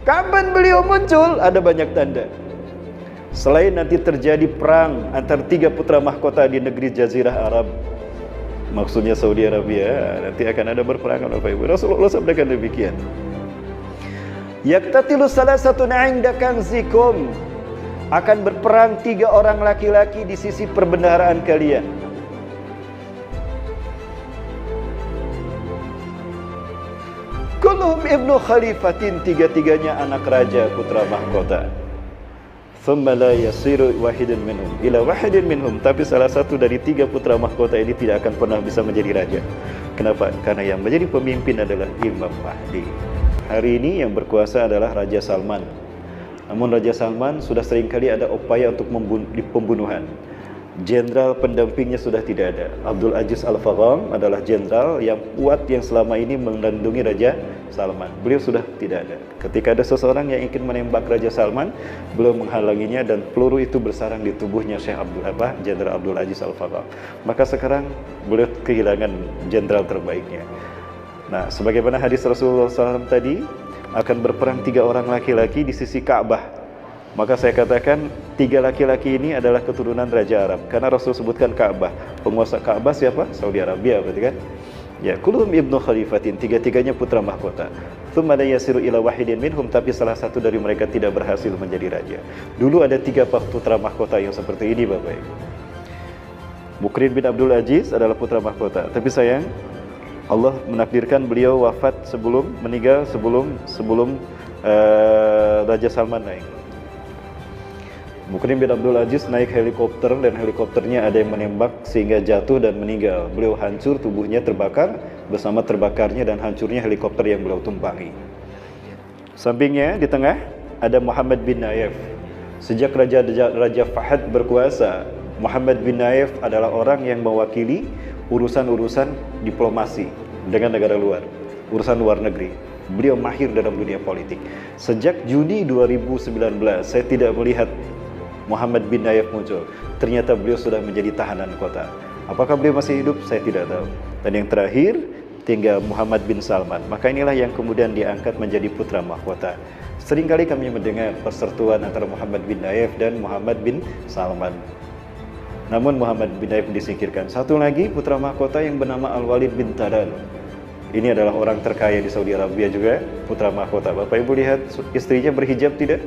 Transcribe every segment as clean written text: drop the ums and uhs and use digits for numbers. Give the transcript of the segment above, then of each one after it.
Kapan beliau muncul? Ada banyak tanda. Selain nanti terjadi perang antara 3 putra mahkota di negeri Jazirah Arab, maksudnya Saudi Arabia, nanti akan ada berperangan Bapak Ibu. Rasulullah sabdakan demikian. Yaktatilu salah satu inda kanzikum, akan berperang 3 orang laki-laki di sisi perbendaharaan kalian. Kulluhum ibnu khalifatin, 3-tiganya anak raja putra mahkota. Thumma la yasiru wahidun minhum ila wahidin minhum, tapi salah satu dari 3 putra mahkota ini tidak akan pernah bisa menjadi raja. Kenapa? Karena yang menjadi pemimpin adalah Imam Mahdi. Hari ini yang berkuasa adalah Raja Salman. Namun Raja Salman sudah seringkali ada upaya untuk pembunuhan. Jenderal pendampingnya sudah tidak ada. Abdul Aziz Al-Fagham adalah jenderal yang kuat yang selama ini melindungi Raja Salman. Beliau sudah tidak ada. Ketika ada seseorang yang ingin menembak Raja Salman, beliau menghalanginya dan peluru itu bersarang di tubuhnya Jenderal Abdul Aziz Al-Fagham. Maka sekarang beliau kehilangan jenderal terbaiknya. Nah, sebagaimana hadis Rasulullah SAW tadi, akan berperang 3 orang laki-laki di sisi Ka'bah. Maka saya katakan 3 laki-laki ini adalah keturunan Raja Arab, karena Rasul sebutkan Ka'bah. Penguasa Ka'bah siapa? Saudi Arabia, berarti kan? Ya, kulluhum ibnu khalifatin, 3-tiganya putra mahkota. Tsumma la yasiru ila wahidin minhum, tapi salah satu dari mereka tidak berhasil menjadi raja. Dulu ada 3 putra mahkota yang seperti ini, Bapak Ibu. Mukrin bin Abdul Aziz adalah putra mahkota, tapi sayang Allah menakdirkan beliau wafat meninggal sebelum Raja Salman naik. Mukrin bin Abdul Aziz naik helikopter dan helikopternya ada yang menembak sehingga jatuh dan meninggal. Beliau hancur, tubuhnya terbakar bersama terbakarnya dan hancurnya helikopter yang beliau tumpangi. Sampingnya di tengah ada Muhammad bin Nayef. Sejak Raja Fahad berkuasa, Muhammad bin Nayef adalah orang yang mewakili urusan-urusan diplomasi dengan negara luar, urusan luar negeri. Beliau mahir dalam dunia politik. Sejak Juni 2019 saya tidak melihat Muhammad bin Nayef muncul. Ternyata beliau sudah menjadi tahanan kota. Apakah beliau masih hidup? Saya tidak tahu. Dan yang terakhir tinggal Muhammad bin Salman. Maka inilah yang kemudian diangkat menjadi putra mahkota. Seringkali kami mendengar persertuan antara Muhammad bin Nayef dan Muhammad bin Salman. Namun Muhammad bin Nayef disingkirkan. Satu lagi putra mahkota yang bernama Al-Walid bin Tadan. Ini adalah orang terkaya di Saudi Arabia juga, putra mahkota. Bapak Ibu lihat istrinya berhijab tidak?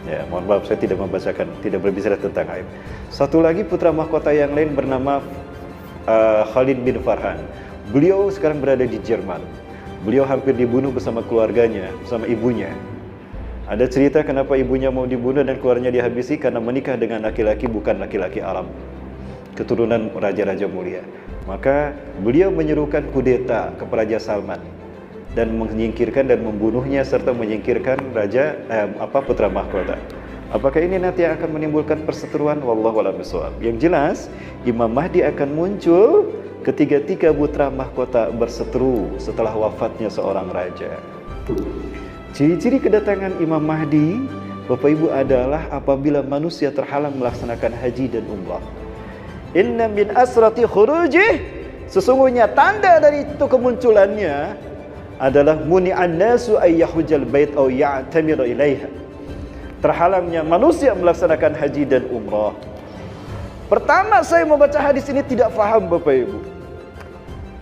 Ya, mohon maaf saya tidak membacakan, tidak berbicara tentang aib. Satu lagi putra mahkota yang lain bernama Khalid bin Farhan. Beliau sekarang berada di Jerman. Beliau hampir dibunuh bersama keluarganya, bersama ibunya. Ada cerita kenapa ibunya mau dibunuh dan keluarganya dihabisi karena menikah dengan laki-laki bukan laki-laki Arab, keturunan raja-raja mulia. Maka beliau menyerukan kudeta kepada Raja Salman dan menyingkirkan dan membunuhnya serta menyingkirkan putra mahkota. Apakah ini nanti akan menimbulkan perseteruan? Wallahu a'lam bishawab. Yang jelas Imam Mahdi akan muncul ketika 3 putra mahkota berseteru setelah wafatnya seorang raja. Ciri-ciri kedatangan Imam Mahdi, Bapak Ibu, adalah apabila manusia terhalang melaksanakan haji dan umrah. Inna min asrati khurujih, sesungguhnya tanda dari itu kemunculannya adalah muni'an nasu ayyahujal bait aw ya'tamiru ilaiha. Terhalangnya manusia melaksanakan haji dan umrah. Pertama saya membaca hadis ini tidak faham, Bapak Ibu.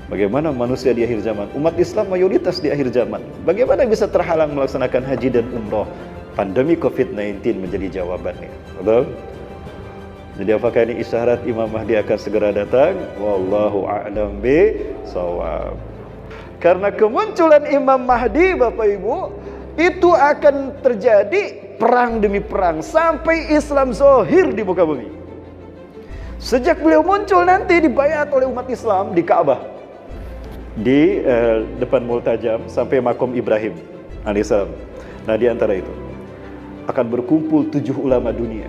Bagaimana manusia di akhir zaman? Umat Islam mayoritas di akhir zaman. Bagaimana bisa terhalang melaksanakan haji dan umrah? Pandemi COVID-19 menjadi jawabannya. Betul? Jadi apakah ini isyarat Imam Mahdi akan segera datang? Wallahu a'lam bishawab. Karena kemunculan Imam Mahdi, Bapak Ibu, itu akan terjadi perang demi perang sampai Islam zahir di muka bumi. Sejak beliau muncul nanti dibayat oleh umat Islam di Ka'bah, di depan Multajam sampai makom Ibrahim alaihissalam. Nah, di antara itu akan berkumpul 7 ulama dunia.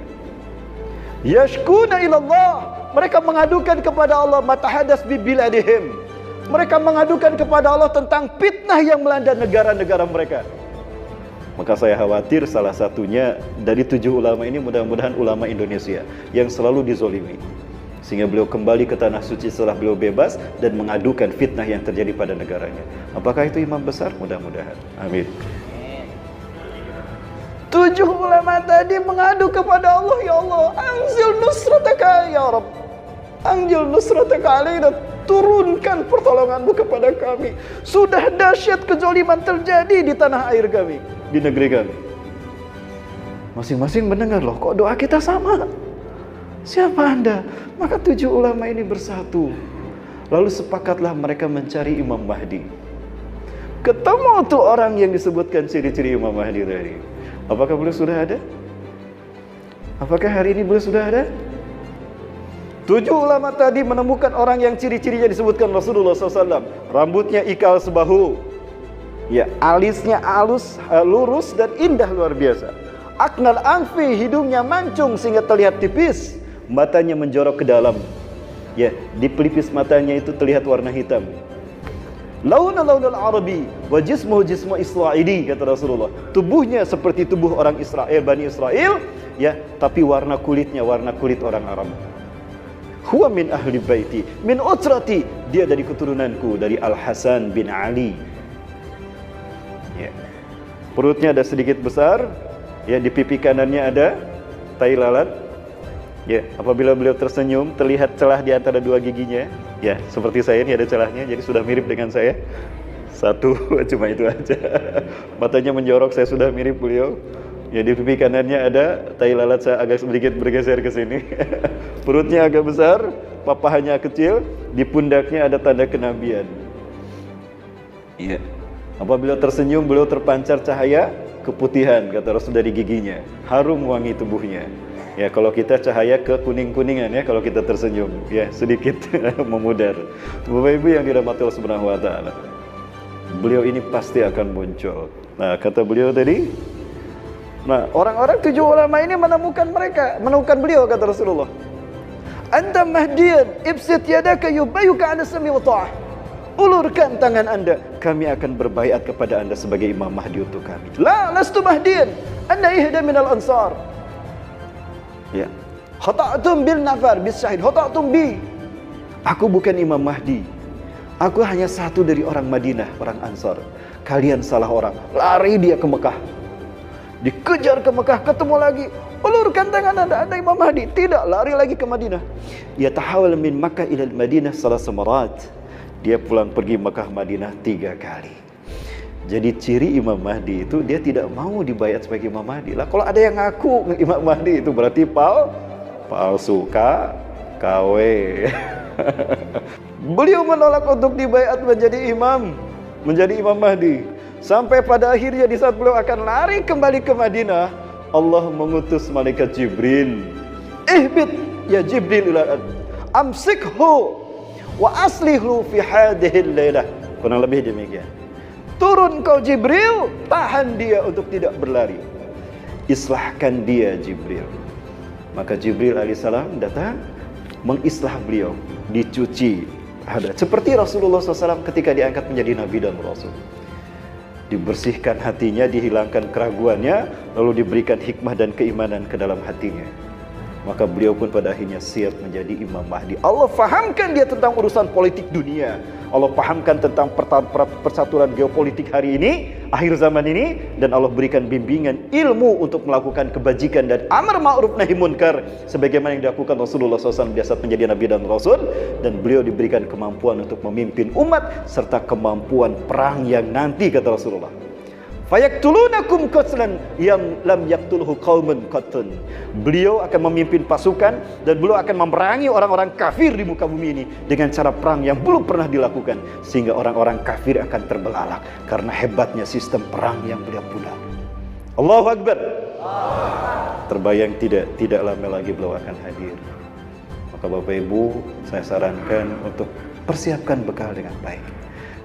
Yashkuna ilallah, mereka mengadukan kepada Allah matahadas bi biladihim. Mereka mengadukan kepada Allah tentang fitnah yang melanda negara-negara mereka. Maka saya khawatir salah satunya dari 7 ulama ini mudah-mudahan ulama Indonesia yang selalu dizolimi, sehingga beliau kembali ke tanah suci setelah beliau bebas dan mengadukan fitnah yang terjadi pada negaranya. Apakah itu imam besar? Mudah-mudahan. Amin. 7 ulama tadi mengadu kepada Allah, ya Allah, anzil nusrataka ya Rabb, anzil nusrataka alaina, turunkan pertolonganmu kepada kami. Sudah dahsyat kezaliman terjadi di tanah air kami, di negeri kami. Masing-masing mendengar, loh kok doa kita sama? Siapa Anda? Maka 7 ulama ini bersatu. Lalu sepakatlah mereka mencari Imam Mahdi. Ketemu tuh orang yang disebutkan ciri-ciri Imam Mahdi tadi. Apakah beliau sudah ada? Apakah hari ini beliau sudah ada? 7 ulama tadi menemukan orang yang ciri-cirinya disebutkan Rasulullah SAW. Rambutnya ikal sebahu, ya, alisnya halus, lurus dan indah luar biasa. Aknal anfi, hidungnya mancung sehingga terlihat tipis, matanya menjorok ke dalam, ya, di pelipis matanya itu terlihat warna hitam. Launul Arabi wa jismuhu jismu Israili, kata Rasulullah. Tubuhnya seperti tubuh orang Israel, Bani Israel, ya, tapi warna kulitnya warna kulit orang Arab. Huwa min ahli baiti, min utrati, dia dari keturunanku, dari Al Hasan bin Ali. Ya. Perutnya ada sedikit besar, ya, di pipi kanannya ada tai lalat. Ya, apabila beliau tersenyum terlihat celah di antara 2 giginya. Ya, seperti saya ini ada celahnya, jadi sudah mirip dengan saya. Satu, cuma itu aja. Matanya menjorok, saya sudah mirip beliau. Ya, di pipi kanannya ada tai lalat, saya agak sedikit bergeser ke sini. Perutnya agak besar, papahanya kecil, di pundaknya ada tanda kenabian. Iya. Apabila tersenyum, beliau terpancar cahaya keputihan, kata Rasul, dari giginya. Harum wangi tubuhnya. Ya, kalau kita cahaya ke kuning-kuningan, ya, kalau kita tersenyum, ya, sedikit memudar. Bapak Ibu yang dirahmati Allah Subhanahu wa taala, beliau ini pasti akan muncul. Nah, kata beliau tadi, nah, orang-orang 7 ulama ini menemukan beliau, kata Rasulullah. Anta mahdiyan, ibsit yadaka yubayyuka ala sami wa ta'ah. Ulurkan tangan Anda, kami akan berbaiat kepada Anda sebagai Imam Mahdi untuk kami. La, lastu mahdiyan, Anda ihda minal ansar. Ya. Khata'tum bil nafar bis syahid, khata'tum bi. Aku bukan Imam Mahdi. Aku hanya satu dari orang Madinah, orang Ansar. Kalian salah orang. Lari dia ke Mekah. Dikejar ke Mekah, ketemu lagi. Ulurkan tangan Anda Imam Mahdi. Tidak, lari lagi ke Madinah. Ya tahawal min Makkah ila Madinah salas marat. Dia pulang pergi Mekah Madinah 3 kali. Jadi ciri Imam Mahdi itu dia tidak mau dibayat sebagai Imam Mahdi. Lah kalau ada yang ngaku Imam Mahdi itu berarti palsu, KW. Beliau menolak untuk dibayat menjadi Imam Mahdi. Sampai pada akhirnya di saat beliau akan lari kembali ke Madinah, Allah mengutus malaikat Jibril. Ihbit ya Jibril ila amsikhu wa aslihlu fi hadhihi lailah. Kurang lebih demikian. Turun kau Jibril, tahan dia untuk tidak berlari. Islahkan dia Jibril. Maka Jibril alaihissalam datang mengislah beliau, dicuci. Ada seperti Rasulullah SAW ketika diangkat menjadi Nabi dan Rasul. Dibersihkan hatinya, dihilangkan keraguannya, lalu diberikan hikmah dan keimanan ke dalam hatinya. Maka beliau pun pada akhirnya siap menjadi Imam Mahdi. Allah fahamkan dia tentang urusan politik dunia. Allah pahamkan tentang persaturan geopolitik hari ini, akhir zaman ini, dan Allah berikan bimbingan ilmu untuk melakukan kebajikan dan amar ma'ruf nahi munkar sebagaimana yang dilakukan Rasulullah SAW biasa menjadi Nabi dan Rasul, dan beliau diberikan kemampuan untuk memimpin umat serta kemampuan perang yang nanti, kata Rasulullah. Fayaktulunakum qatlan yang lam yaktulhu qaumun qattun. Beliau akan memimpin pasukan dan beliau akan memerangi orang-orang kafir di muka bumi ini dengan cara perang yang belum pernah dilakukan, sehingga orang-orang kafir akan terbelalak karena hebatnya sistem perang yang beliau punya. Allahu Akbar. Terbayang tidak lama lagi beliau akan hadir. Maka Bapak Ibu, saya sarankan untuk persiapkan bekal dengan baik.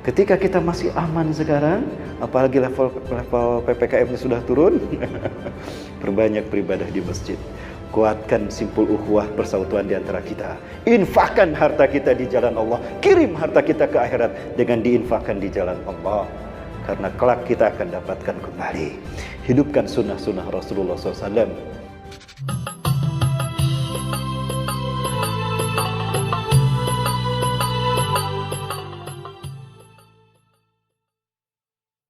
Ketika kita masih aman sekarang, apalagi level PPKM-nya sudah turun, perbanyak beribadah di masjid. Kuatkan simpul ukhuwah persautuan di antara kita. Infakkan harta kita di jalan Allah. Kirim harta kita ke akhirat dengan diinfakkan di jalan Allah. Karena kelak kita akan dapatkan kembali. Hidupkan sunnah-sunnah Rasulullah SAW.